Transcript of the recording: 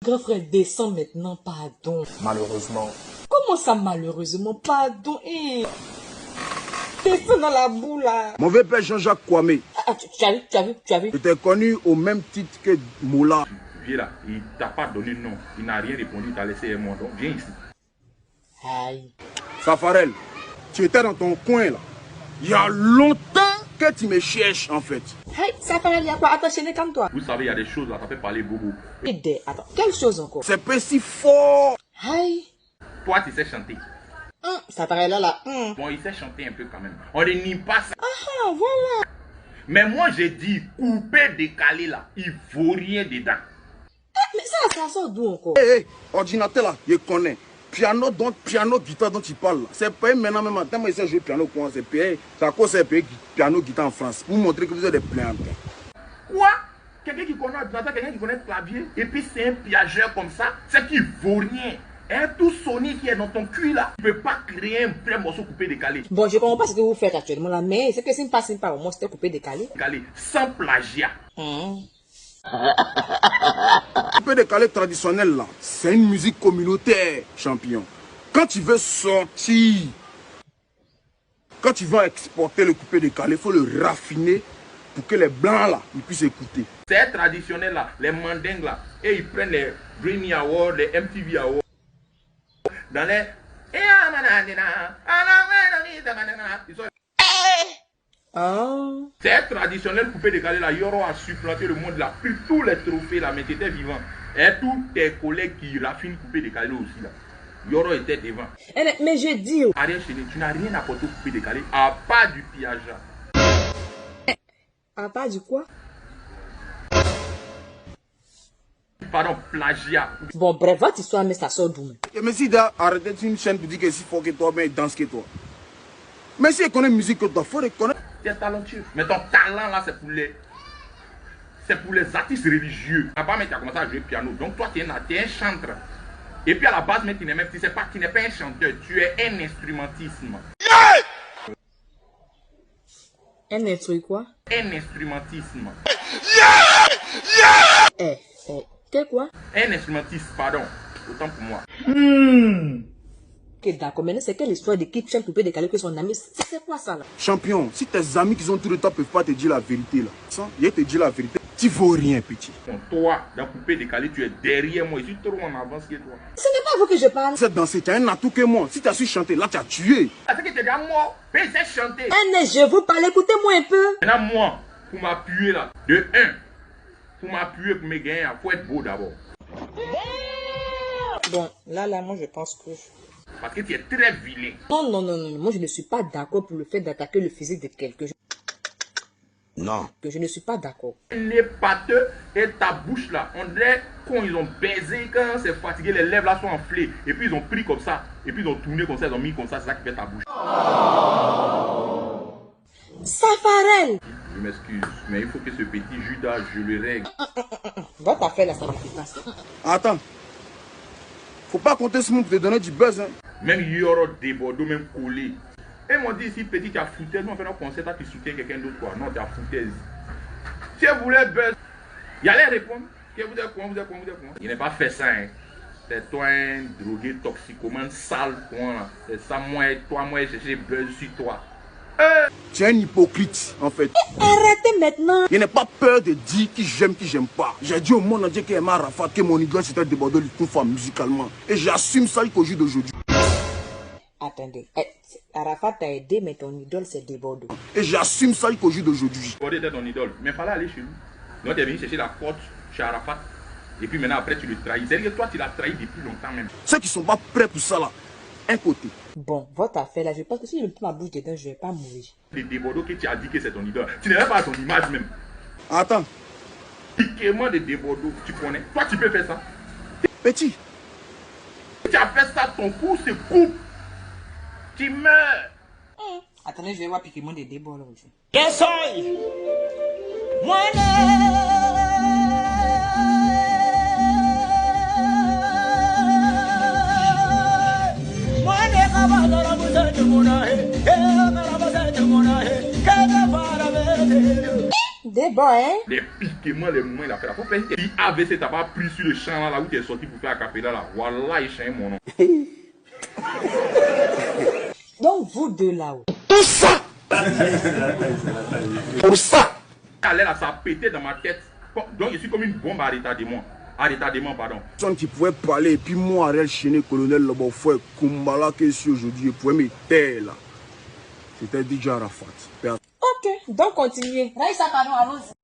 Grand frère, descends maintenant, pardon. Malheureusement. Comment ça, malheureusement? Pardon, descends dans la boue, là. Mauvais père Jean-Jacques Kwame. Ah, tu as vu? Je t'ai connu au même titre que Moula. Viens là, il t'a pas donné de nom. Il n'a rien répondu, il t'a laissé un mot. Donc viens ici. Aïe. Safarel, tu étais dans ton coin, là. Il y a longtemps que tu me cherches, en fait. Hey, ça fait rien quoi? Attends, chez comme toi. Vous savez, il y a des choses là, ça fait parler beaucoup. Attends, quelle chose encore? C'est pas si fort. Aïe. Toi, tu sais chanter. Ça paraît là. Bon, il sait chanter un peu quand même. On ne nie pas ça. Ah, voilà. Mais moi, j'ai dit, couper, décaler là, il vaut rien dedans. Mais ça sort d'où encore? Hé, ordinateur là, je connais. Piano, guitare dont tu parles là. C'est pas maintenant même. Quand moi, je sais jouer piano, quoi, c'est payé. C'est à cause c'est payé piano, guitare en France. Pour montrer que vous êtes des plaignants. Quoi? Quelqu'un qui connaît ordinateur, quelqu'un qui connaît le clavier, et puis c'est un piageur comme ça, c'est qui vaut rien. Tout Sony qui est dans ton cul là, tu peux pas créer un vrai morceau coupé décalé. Bon, je comprends pas ce que vous faites actuellement là, mais c'est que c'est pas au moins c'était coupé décalé. Décalé, sans plagiat. Coupé décalé traditionnel là, c'est une musique communautaire, champion. Quand tu veux sortir, quand tu vas exporter le coupé décalé, il faut le raffiner pour que les blancs là, ils puissent écouter. C'est traditionnel là, les mandingues là, et ils prennent les Grammy Awards, les MTV Awards. Dans les... C'est traditionnel coupé décalé là, Yoro a supplanté le monde là, pris tous les trophées là, mais tu étais vivant. Et tous tes collègues qui raffinent coupé décalé aussi là. Yoro était devant. Mais je dis... Ariel Chéné, tu n'as rien apporté au coupé décalé, à part du pillage. À part du quoi? Pardon, plagiat. Bon, bref, votre histoire, mais ça sort d'où? Mais si tu as arrêté une chaîne pour dire que c'est fort que toi, mais il danse que toi. Mais si il connaît musique que toi, il faut reconnaître. Tu es talentueux. Mais ton talent là, c'est pour les artistes religieux. Là-bas, tu as commencé à jouer piano. Donc toi, tu es un chanteur. Et puis à la base, mais tu n'es pas un chanteur. Tu es un instrumentisme. Un instruit quoi? Un instrumentisme. T'es quoi? Un instrumentiste, pardon. Autant pour moi. Ok, d'accord. Maintenant, c'est quelle histoire de qui tu aimes couper décalé que son ami? C'est quoi ça là? Champion, si tes amis qui ont tout le temps peuvent pas te dire la vérité là, je te dis la vérité, tu vaux rien, petit. Bon, toi, dans coupé décalé, tu es derrière moi. Je suis trop en avance que toi. Ce n'est pas vous que je parle. C'est danser, tu as un atout que moi. Si tu as su chanter, là tu as tué. C'est que tu es déjà mort. Mais c'est chanter. Je vous parle, écoutez-moi un peu. Maintenant, moi, pour m'appuyer là, de 1, pour m'appuyer, pour me gagner, il faut être beau d'abord. Bon, là, moi, je pense que... Parce que tu es très vilain. Non. Moi, je ne suis pas d'accord pour le fait d'attaquer le physique de quelqu'un. Non. Que je ne suis pas d'accord. Les pâteux et ta bouche là, on dirait quand ils ont baisé, quand c'est fatigué, les lèvres là sont enflées. Et puis ils ont pris comme ça. Et puis ils ont tourné comme ça, ils ont mis comme ça, c'est ça qui fait ta bouche. Safarel! Je m'excuse, mais il faut que ce petit Judas, je le règle. Votre affaire là, ça ne fait pas ça. Attends. Faut pas compter ce monde pour te donner du buzz, hein. Même Yoro débordé, même collé. Et ils m'ont dit ici, petit, tu as foutaise. Nous on fait un concert, tu soutiens quelqu'un d'autre quoi. Non, tu as foutaise. Si elle voulait buzz, il allait répondre. Que vous êtes quoi? Il n'a pas fait ça, hein. C'est toi un drogué toxicomane sale, quoi. C'est ça, moi, j'ai cherché buzz sur toi. Tu es un hypocrite, en fait. Arrêtez maintenant. Je n'ai pas peur de dire qui j'aime pas. J'ai dit au monde entier qu'Emma Arafat, que mon idole c'était débordé une fois musicalement. Et j'assume ça jusqu'au jour d'aujourd'hui. Attendez. Arafat t'a aidé, mais ton idole c'est débordé. Et j'assume ça jusqu'au jour d'aujourd'hui. Débordé était ton idole, mais fallait aller chez lui. Donc tu es venu chercher la porte chez Arafat. Et puis maintenant après tu le trahis. C'est-à-dire que toi tu l'as trahi depuis longtemps même. Ceux qui sont pas prêts pour ça là, un côté. Bon, votre affaire là, je pense que si je mets ma bouche dedans, je vais pas mourir. Les débordeaux que tu as dit que c'est ton idole. Tu n'es même pas à ton image même. Attends. Piquement de débordeaux, tu connais. Toi tu peux faire ça. Petit. Tu as fait ça, ton cou se coupe. Tu meurs. Attendez, je vais voir piquement des débords là aussi. ¿Qué soy? Des bons, hein? Les piquements, les moments, il a fait la fois. Si AVC t'a pas pris sur le champ là où tu es sorti pour faire acapella là, voilà, il chante mon nom. Donc, vous deux là-haut. Tout ça pour ça. Elle là, ça a pété dans ma tête. Donc, je suis comme une bombe à retardement. À retardement, pardon. Personne qui pouvait parler, et puis moi, Ariel Chéné, colonel Lobofoué, Kumbala, qui est ici aujourd'hui, je pouvais me taire là. C'était DJ Arafat. Ok, donc continuez. Raïssa, pardon, allons-y.